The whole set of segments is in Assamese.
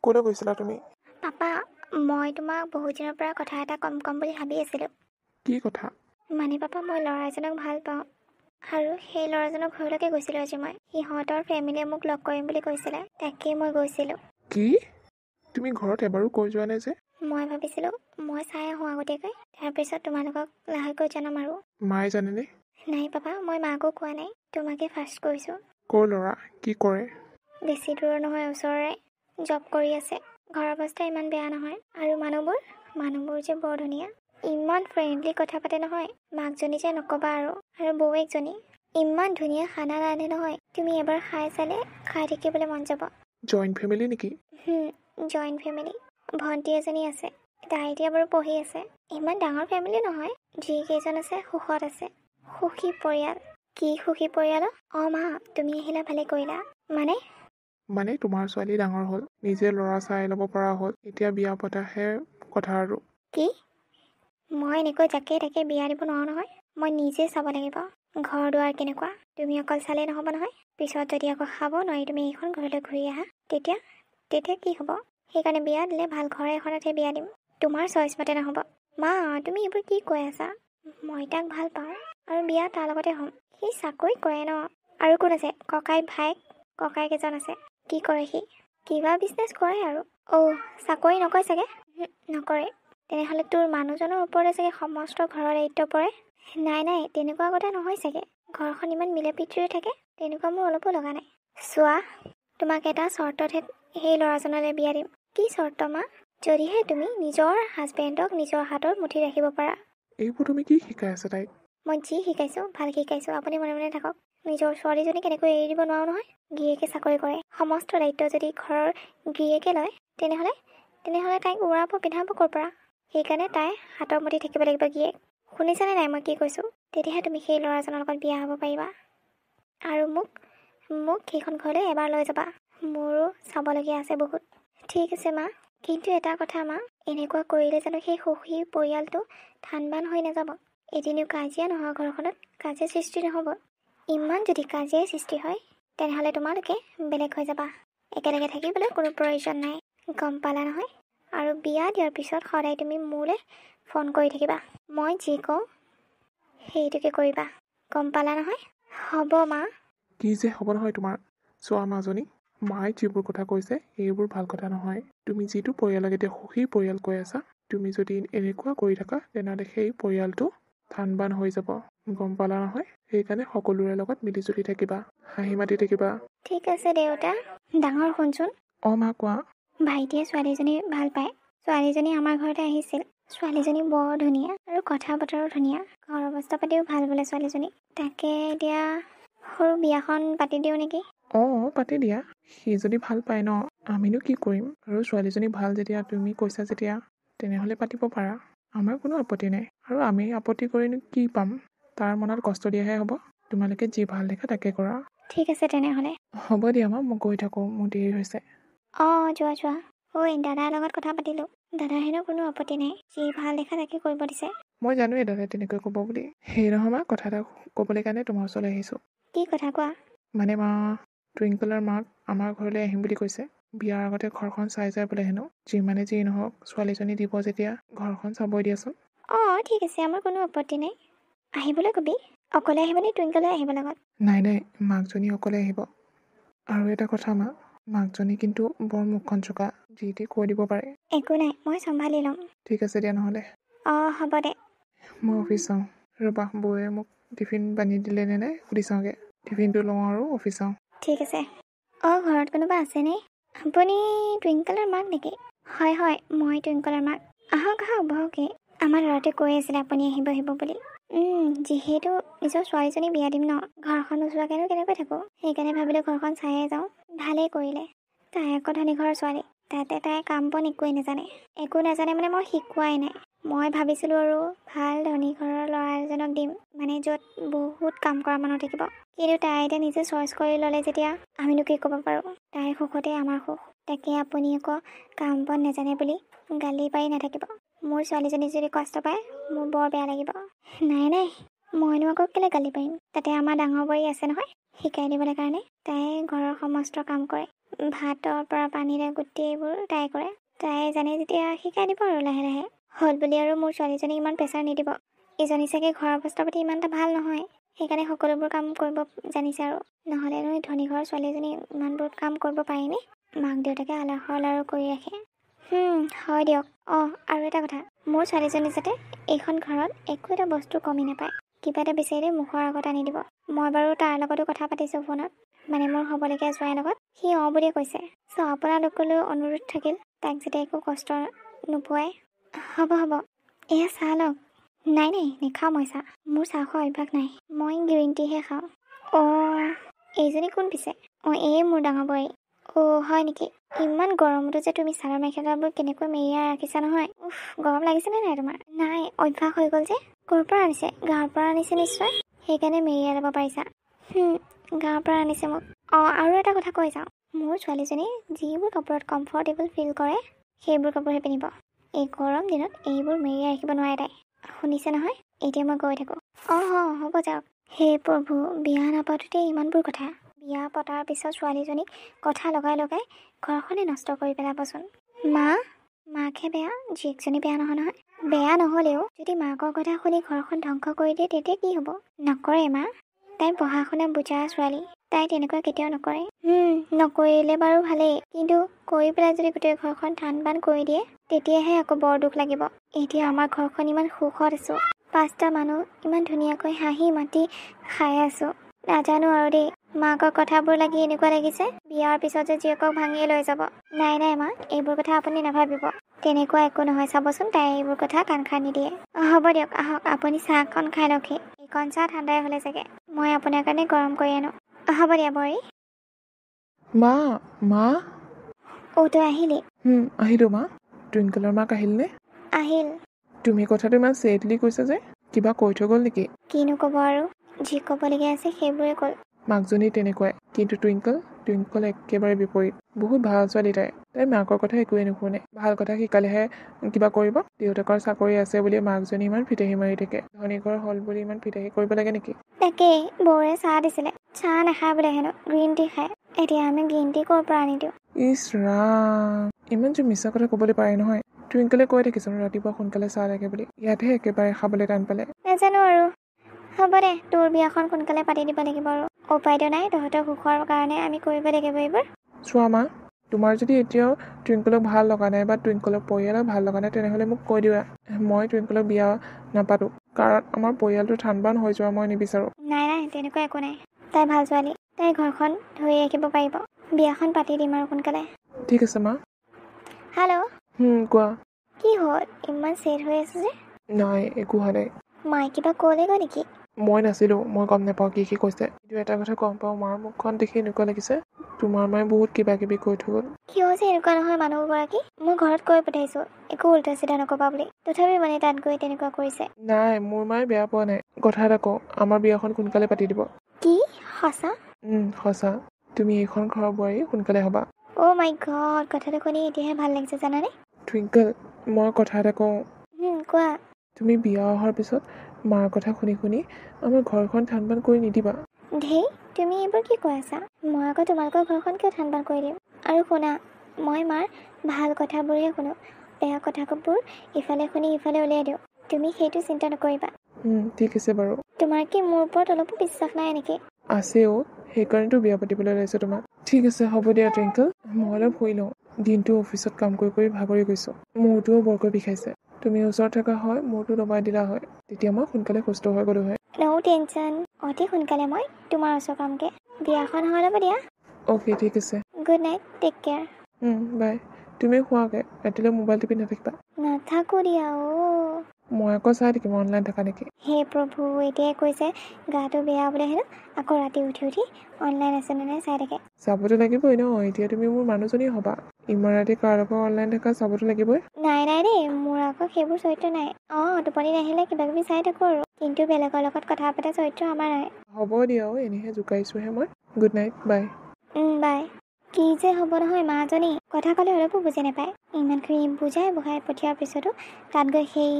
ক'লৈ গৈছিলা তুমি? পাপা, মই তোমাক বহুত দিনৰ পৰা কথা এটা কম বুলি ভাবি আছিলোঁ। কি কথা? মানে পাপা, মই ল'ৰা এজনক ভাল পাওঁ আৰু সেই ল'ৰাজনৰ ঘৰলৈকে গৈছিলোঁ আজি মই। সিহঁতৰ ফেমিলিয়ে মোক লগ কৰিম বুলি কৈছিলে, তাকেই মই গৈছিলোঁ। কি? তুমি ঘৰত এবাৰো কৈ যোৱা নাই যে? মই ভাবিছিলোঁ মই চাই আহোঁ আগতীয়াকৈ, তাৰপিছত তোমালোকক লাহেকৈ জনাম আৰু। মায়ে জানেনে? নাই পাপা, মই মাকো কোৱা নাই, তোমাকে ফাৰ্ষ্ট কৈছোঁ। ক'ৰ ল'ৰা? কি কৰে? বেছি দূৰৰ নহয়, ওচৰৰে। জব কৰি আছে। ঘৰৰ অৱস্থা ইমান বেয়া নহয়। আৰু মানুহবোৰ যে বৰ ধুনীয়া, ইমান ফ্ৰেণ্ডলি কথা পাতে নহয়। মাকজনী যে নক'বা আৰু বৌৱেকজনী ইমান ধুনীয়া খানা ৰান্ধে নহয়, তুমি এবাৰ খাই চালে খাই থাকিবলৈ মন যাব। জইণ্ট ফেমিলি নেকি? Joint family. ভণ্টি এজনী আছে, তাই এতিয়া বাৰু পঢ়ি আছে। ইমান ডাঙৰ ফেমিলি নহয়, যিকেইজন আছে সুখত আছে। সুখী পৰিয়াল। কি সুখী পৰিয়াল? মা, তুমি আহিলা, ভালে কৰিলা। মানে তোমাৰ ছোৱালী ডাঙৰ হ'ল, নিজে ল'ৰা চাই ল'ব পৰা হ'ল, এতিয়া বিয়া পতাহে কথা আৰু। কি? মই এনেকৈ যাকে তাকে বিয়া দিব নোৱাৰোঁ নহয়। মই নিজে চাব লাগিব ঘৰ দুৱাৰ কেনেকুৱা। তুমি অকল চালেই নহ'ব নহয়। পিছত যদি আকৌ খাব নোৱাৰি তুমি এইখন ঘৰলৈ ঘূৰি আহা, তেতিয়া কি হ'ব? সেইকাৰণে বিয়া দিলে ভাল ঘৰ এখনতহে বিয়া দিম, তোমাৰ চইচ মতে নহ'ব। মা, তুমি এইবোৰ কি কৈ আছা? মই তাক ভাল পাওঁ আৰু বিয়া তাৰ লগতে হ'ম। সি চাকৰি কৰে ন। আৰু কোন আছে? ককাইক এজন আছে। কি কৰে সি? কিবা বিজনেছ কৰে আৰু। চাকৰি নকৰে চাগে? নকৰে। তেনেহ'লে তোৰ মানুহজনৰ ওপৰতে চাগে সমস্ত ঘৰৰ দায়িত্ব পৰে। নাই, তেনেকুৱা কথা নহয় চাগে। ঘৰখন ইমান মিলা প্ৰীতিৰে থাকে, তেনেকুৱা মোৰ অলপো লগা নাই। চোৱা, তোমাক এটা চৰ্ততহে সেই ল'ৰাজনলৈ বিয়া দিম। কি চৰ্ত মা? যদিহে তুমি নিজৰ হাজবেণ্ডক নিজৰ হাতৰ মুঠিত ৰাখিব পাৰা। এইবোৰ তুমি কি শিকাই আছা তাইক? মই যি শিকাইছোঁ ভাল শিকাইছোঁ, আপুনি মনে মনে থাকক। নিজৰ ছোৱালীজনী কেনেকৈ এৰি দিব নোৱাৰোঁ নহয়। গিৰিয়েকে চাকৰি কৰে, সমস্ত দায়িত্ব যদি ঘৰৰ গিৰিয়েকে লয়, তেনেহ'লে তাইক উৰাব পিন্ধাব ক'ৰ পৰা? সেইকাৰণে তাই হাতৰ মুঠিত থাকিব লাগিব গিৰিয়েক। শুনিছানে নাই মই কি কৈছোঁ? তেতিয়াহে তুমি সেই ল'ৰাজনৰ লগত বিয়া হ'ব পাৰিবা। আৰু মোক সেইখন ঘৰলৈ এবাৰ লৈ যাবা। মোৰো চাবলগীয়া আছে বহুত। ঠিক আছে মা, কিন্তু এটা কথা মা, এনেকুৱা কৰিলে জানো সেই সুখী পৰিয়ালটো থান-বান হৈ নাযাব? এদিনো কাজিয়া নোহোৱা ঘৰখনত কাজিয়া সৃষ্টি নহ'ব? ইমান যদি কাজিয়াই সৃষ্টি হয়, তেনেহ'লে তোমালোকে বেলেগ হৈ যাবা। একেলগে থাকিবলৈ কোনো প্ৰয়োজন নাই, গম পালা নহয়? আৰু বিয়া দিয়াৰ পিছত সদায় তুমি মোলৈ ফোন কৰি থাকিবা। মই যি কওঁ সেইটোকে কৰিবা, গম পালা নহয়? হ'ব মা। কি যে হ'ব নহয় তোমাৰ? চোৱা মাজনী, মায়ে যিবোৰ কথা কৈছে এইবোৰ ভাল কথা নহয়। তুমি যিটো পৰিয়ালক এতিয়া সুখী পৰিয়াল কৈ আছা, তুমি যদি এনেকুৱা কৰি থাকা তেনেহ'লে সেই পৰিয়ালটো থান-বান হৈ যাব, গম পালা নহয়? সেইকাৰণে সকলোৰে লগত মিলি-জুলি থাকিবা, হাঁহি মাতি থাকিবা। ঠিক আছে দেউতা। ডাঙৰ শুনচোন। মা কোৱা। ভাইটিয়ে ছোৱালীজনী ভাল পায়। ছোৱালীজনী আমাৰ ঘৰতে আহিছিল। ছোৱালীজনী বৰ ধুনীয়া আৰু কথা বতৰাও ধুনীয়া। ঘৰ অৱস্থা পাতিও ভাল বোলে ছোৱালীজনী। তাকে এতিয়া সৰু বিয়াখন পাতি দিওঁ নেকি? পাতি দিয়া। সি যদি ভাল পায় ন, আমিনো কি কৰিম? আৰু ছোৱালীজনী ভাল যেতিয়া তুমি কৈছা যেতিয়া, তেনেহ'লে পাতিব পাৰা। আমাৰ কোনো আপত্তি নাই। আৰু আমি আপত্তি কৰিনো কি পাম? তাৰ মনত কষ্ট দিয়াহে হ'ব। তোমালোকে যি ভাল দেখা তাকে কৰা। ঠিক আছে তেনেহ'লে। হ'ব দিয়া মা, মই গৈ থাকোঁ, মোৰ দেৰি হৈছে। যোৱা। দাদাৰ লগত কথা পাতিলোঁ। দাদাৰ হেনো কোনো আপত্তি নাই, যি ভাল দেখা তাকে কৰিব দিছে। মই জানোৱেই দাদাই তেনেকৈ ক'ব বুলি। সেই নহয় মা, কথা এটা ক'বলৈ কাৰণে তোমাৰ ওচৰলৈ আহিছোঁ। কি কথা কোৱা? মানে মা, টুইংকলৰ মাক আমাৰ ঘৰলৈ আহিম বুলি কৈছে। বিয়াৰ আগতে ঘৰখন চাই যায় বোলে হেনো। যিমানে যি নহওক ছোৱালীজনী দিব যেতিয়া ঘৰখন চাবই দিয়াচোন। ঠিক আছে, আমাৰ কোনো আপত্তি নাই। আহিবলৈ কবি। অকলে আহিবনে টুইংকলে আহিব লগত? নাই, মাকজনী অকলে আহিব। আৰু এটা কথা মা, মাকজনী কিন্তু বৰ মুখখন চোকা, যি টি কৈ দিব পাৰে। একো নাই, মই চম্ভালি ল'ম। ঠিক আছে দিয়া নহ'লে। হ'ব দে। মই অফিচ যাওঁ। ৰ'বা, বৌয়ে মোক টিফিন বান্ধি দিলে নে নাই সুধি চাওঁগৈ। টিফিনটো লওঁ আৰু অফিচ যাওঁ। ঠিক আছে। ঘৰত কোনোবা আছেনে? আপুনি টুইংকলৰ মাক নেকি? হয়, মই টুইংকলৰ মাক। আহক বহকে। আমাৰ ল'ৰাটোৱে কৈ আছিলে আপুনি আহিব বুলি। যিহেতু নিজৰ ছোৱালীজনী বিয়া দিম ন, ঘৰখন নোচোৱাকৈনো কেনেকৈ থাকোঁ? সেইকাৰণে ভাবিলোঁ ঘৰখন চায়ে যাওঁ। ভালেই কৰিলে। তাই আকৌ ধনী ঘৰৰ ছোৱালী, তাতে তাই কাম বন একোৱেই নাজানে। একো নাজানে মানে মই শিকোৱাই নাই। মই ভাবিছিলোঁ আৰু ভাল ধনী ঘৰৰ ল'ৰা এজনক দিম, মানে য'ত বহুত কাম কৰা মানুহ থাকিব। কিন্তু তাই এতিয়া নিজে চইচ কৰি ল'লে যেতিয়া আমিনো কি ক'ব পাৰোঁ? তাইৰ সুখতে আমাৰ সুখ। তাকে আপুনি আকৌ কাম বন নাজানে বুলি গালি পাৰি নাথাকিব। মোৰ ছোৱালীজনী যদি কষ্ট পায় মোৰ বৰ বেয়া লাগিব। নাই, মইনো আকৌ কেলৈ গালি পাৰিম? তাতে আমাৰ ডাঙৰ বোৱাৰী আছে নহয় শিকাই দিবলৈ কাৰণে। তাই ঘৰৰ সমস্ত কাম কৰে, ভাতৰ পৰা পানীৰে গোটেইবোৰ তাই কৰে। তাই জানে যেতিয়া শিকাই দিব আৰু লাহে লাহে। হ'ল বুলি আৰু মোৰ ছোৱালীজনীক ইমান প্ৰেছাৰ নিদিব। ইজনী চাগে ঘৰৰ অৱস্থা পাতি ইমান এটা ভাল নহয়, সেইকাৰণে সকলোবোৰ কাম কৰিব জানিছে আৰু। নহ'লেনো ধনী ঘৰৰ ছোৱালীজনী ইমানবোৰ কাম কৰিব পাৰিনে? মাক দেউতাকে আলাসৰ লাৰু কৰি ৰাখে। হয় দিয়ক। আৰু এটা কথা, মোৰ ছোৱালীজনী যাতে এইখন ঘৰত একো এটা বস্তু কমি নাপায়। কিবা এটা বিচাৰিলে মুখৰ আগত আনি দিব। মই বাৰু তাৰ লগতো কথা পাতিছোঁ ফোনত, মানে মোৰ হ'বলগীয়া জোঁৱাইৰ লগত। সি বুলিয়ে কৈছে। আপোনালোকলৈও অনুৰোধ থাকিল, তাক যাতে একো কষ্ট নোপোৱাই। হ'ব। এয়া চাহ লওক। নাই নেখাওঁ মই চাহ। মোৰ চাহ খোৱা অভ্যাস নাই। মই গ্ৰীণ টিহে খাওঁ। এইজনী কোন পিছে? এই মোৰ ডাঙৰ বোৱাৰী। হয় নেকি? ইমান গৰমতো যে তুমি চাদৰ মেখেলাবোৰ কেনেকৈ মেৰিয়াই ৰাখিছা নহয়। গৰম লাগিছেনে নাই তোমাৰ? নাই, অভ্যাস হৈ গ'ল যে। ক'ৰ পৰা আনিছে? গাঁৱৰ পৰা আনিছে নিশ্চয়, সেইকাৰণে মেৰিয়াই ল'ব পাৰিছা। গাঁৱৰ পৰা আনিছে মোক। আৰু এটা কথা কৈ যাওঁ, মোৰ ছোৱালীজনী যিবোৰ কাপোৰত কমফৰ্টেবল ফিল কৰে সেইবোৰ কাপোৰহে পিন্ধিব। এই গৰম দিনত এইবোৰ মেৰিয়াই ৰাখিব নোৱাৰে তাই। শুনিছে নহয়? এতিয়া মই গৈ থাকোঁ। হ'ব যাওক। হে প্ৰভু, বিয়া নাপাতোতে ইমানবোৰ কথা। বিয়া পতাৰ পিছত ছোৱালীজনীক কথা লগাই ঘৰখনে নষ্ট কৰি পেলাবচোন। মাকহে বেয়া, জীয়েকজনী বেয়া নহয়। বেয়া নহ'লেও যদি মাকৰ কথা শুনি ঘৰখন ধ্বংস কৰি দিয়ে তেতিয়া কি হ'ব? নকৰে মা। তাই পঢ়া শুনা বুজা ছোৱালী, তাই তেনেকুৱা কেতিয়াও নকৰে। নকৰিলে বাৰু ভালেই, কিন্তু কৰি পেলাই যদি গোটেই ঘৰখন ধান বান কৰি দিয়ে তেতিয়াহে আকৌ বৰ দুখ লাগিব। এতিয়া আমাৰ ঘৰখন ইমান সুখত আছো, 5টা মানুহ ইমান ধুনীয়াকৈ হাঁহি মাতি খাই আছো। নাজানো আৰু দেই, মাকৰ কথাবোৰ লাগি এনেকুৱা লাগিছে বিয়াৰ পিছত যে জীয়েকক ভাঙিয়ে লৈ যাব। নাই মা, এইবোৰ কথা আপুনি নাভাবিব। তেনেকুৱা একো নহয়, চাবচোন তাই এইবোৰ কথা কাণ খাই নিদিয়ে। হ'ব দিয়ক, আহক আপুনি চাহকণ খাই লওকহি। এইকণ চাহ ঠাণ্ডাই হ'লে চাগে, মই আপোনাৰ কাৰণে গৰম কৰি আনো। হ'ব দিয়া বোৱাৰী। মা তই আহিলি? আহিলোঁ মা। টুইংকলৰ মাক আহিলনে? আহিল। তুমি কথাটো ইমান ছেডলি কৈছা যে, কিবা কৈ থৈ গ'ল নেকি? কিনো ক'ব আৰু, যি ক'বলগীয়া আছে সেইবোৰে ক'ল। মাকজনী তেনেকুৱাই, কিন্তু টুইংকল একেবাৰে বিপৰীত। বহুত ভাল ছোৱালী তাই মাকৰ কথা একোৱে নুশুনে। ভাল কথা শিকালেহে কিবা কৰিব। দেউতাকৰ চাকৰি আছে বুলি মাকজনী ইমান ফিতাহী মাৰি থাকে। ধনী ঘৰ হ'ল বুলি ইমান ফিতাহী কৰিব লাগে নেকি? তাকেই, বৌৰে চাহ দিছিলে, চাহ নাখায় বোলে হেনো, গ্ৰীণ টি খায়। এতিয়া আমি গ্ৰীণ টি ক'ৰ পৰা আনি দিওঁ? ইছ ৰাম, ইমান যে মিছা কথা ক'বলৈ পাৰে নহয়। টুইংকলে কৈ থাকিছোন ৰাতিপুৱা সোনকালে চাহ লাগে বুলি, ইয়াতহে একেবাৰে খাবলৈ টান পালে। নাজানো আৰু, হ'ব দে, তোৰ বিয়াখন সোনকালে পাতি দিব লাগিব আৰু। উপায়তো নাই, তহঁতৰ সুখৰ কাৰণে আমি কৰিব লাগিব এইবোৰ। চোৱা মা, তোমাৰ যদি এতিয়াও টুইংকলক ভাল লগা নাই বা টুইংকলৰ পৰিয়ালক ভাল লগা নাই, তেনেহ'লে মোক কৈ দিবা। মই টুইংকলক বিয়া নাপাতোঁ, কাৰণ আমাৰ পৰিয়ালটো ঠান বান হৈ যোৱা মই নিবিচাৰোঁ। নাই তেনেকুৱা একো নাই। তাই ভাল ছোৱালী, তাই ঘৰখন ধৰি ৰাখিব পাৰিব। বিয়াখন পাতি দিম আৰু সোনকালে। ঠিক আছে মা। হেল্ল'। কোৱা। কি হ'ল, ইমান ছেড হৈ আছে যে? নাই, একো হোৱা নাই। মায়ে কিবা ক'লেগৈ নেকি? মই নাছিলোঁ, মই গম নাপাওঁ কি কৈছে। কিন্তু এটা কথা গম পাওঁ, মাৰ মুখখন দেখি এনেকুৱা লাগিছে তোমাৰ মায়ে বহুত কিবা কিবি কৈ থৈ গ'ল। কিয় যে এনেকুৱা নহয় মানুহগৰাকী? মই ঘৰত কৈ পঠাইছোঁ একো উল্টা চিধা নকবা বুলি, তথাপি মানে তাত গৈ তেনেকুৱা কৰিছে। নাই, মোৰ মায়ে বেয়া পোৱা নাই। কথা এটা কওঁ, আমাৰ বিয়াখন সোনকালে পাতি দিব। কি? সঁচা? সঁচা। তুমি এইখন ঘৰৰ বোৱাৰী সোনকালে হ'বা। অ' মাই গড, কথাটো শুনি এতিয়াহে ভাল লাগিছে জানানে? টুইংকল, মই কথা এটা কওঁ। কোৱা। তুমি বিয়া অহাৰ পিছত মাৰ কথা শুনি আমাৰ ঘৰখন ঠান বান কৰি নিদিবা। ধেই, তুমি এইবোৰ কি কৈ আছা? মই আকৌ তোমালোকৰ ঘৰখন কিয় ঠান বান কৰি দিম? আৰু শুনা, মই মাৰ ভাল কথাবোৰহে শুনো, বেয়া কথাবোৰ ইফালে শুনি ইফালে উলিয়াই দিওঁ। তুমি সেইটো চিন্তা নকৰিবা। ঠিক আছে বাৰু। তোমাৰ কি মোৰ ওপৰত অলপো বিশ্বাস নাই নেকি? আছেও, সেইকাৰণেতো বিয়া পাতিবলৈ ওলাইছোঁ তোমাক। ঠিক আছে, হ'ব দিয়া টুইংকল, মই অলপ শুই লওঁ। দিনটো অফিচত কাম কৰি ভাগৰি গৈছোঁ। মূৰটোও বৰকৈ বিষাইছে। তুমি ওচৰত থকা হয় মূৰটো দবাই দিলা হয়, তেতিয়া মই সোনকালে সুস্থ হৈ গ'লো হয়। ন' টেনশ্যন, অতি সোনকালে মই তোমাৰ ওচৰ পামগৈ। বিয়াখন হৈ ল'ব দিয়া। অ'কে, ঠিক আছে। Good night, take care. Bye. তুমি শুৱাগৈ, ৰাতিলৈ মোবাইল টিপি নাথাকিবা। নাথাকোঁ দিয়া। মই আকৌ চাই থাকিম অনলাইন থাকা নেকি। হে প্ৰভু, এতিয়াই কৈছে গাটো বেয়া বোলে হেনো, আকৌ ৰাতি উঠি অনলাইন আছে নে নাই চাই থাকে। চাবতো লাগিবই ন, এতিয়া তুমি মোৰ মানুহজনী হ'বা। ইমান ৰাতি কাৰ লগত অনলাইন থাকা চাবতো লাগিবই। নাই দেই, মোৰ আকৌ সেইবোৰ চৰিত্ৰ নাই। টোপনি নাহিলে কিবা কিবি চাই থাকোঁ আৰু, কিন্তু বেলেগৰ লগত কথা পতা চৰিত্ৰ আমাৰ নাই। হ'ব দিয়া, এনেহে জোকাইছোহে মই। গুড নাইট, বাই। বাই। কি যে হ'ব নহয় মাজনী, কথা ক'লে অলপো বুজি নাপায়। ইমানখিনি বুজাই বহাই পঠিওৱাৰ পিছতো তাত গৈ সেই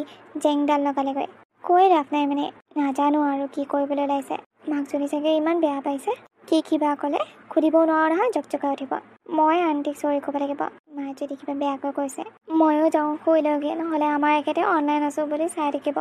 জেংডাল লগালেগৈ। কৈ লাভ নাই মানে, নাজানো আৰু কি কৰিবলৈ ওলাইছে। মাকজনী চাগে ইমান বেয়া পাইছে, কিবা ক'লে সুধিবও নোৱাৰো নহয়, জকজকাই উঠিব। মই আণ্টিক চৰি ক'ব লাগিব। মায়ে যদি কিবা বেয়াকৈ কৈছে ময়ো যাওঁ শুই লওঁগৈ, নহ'লে আমাৰ একেতে অনলাইন আছোঁ বুলি চাই থাকিব।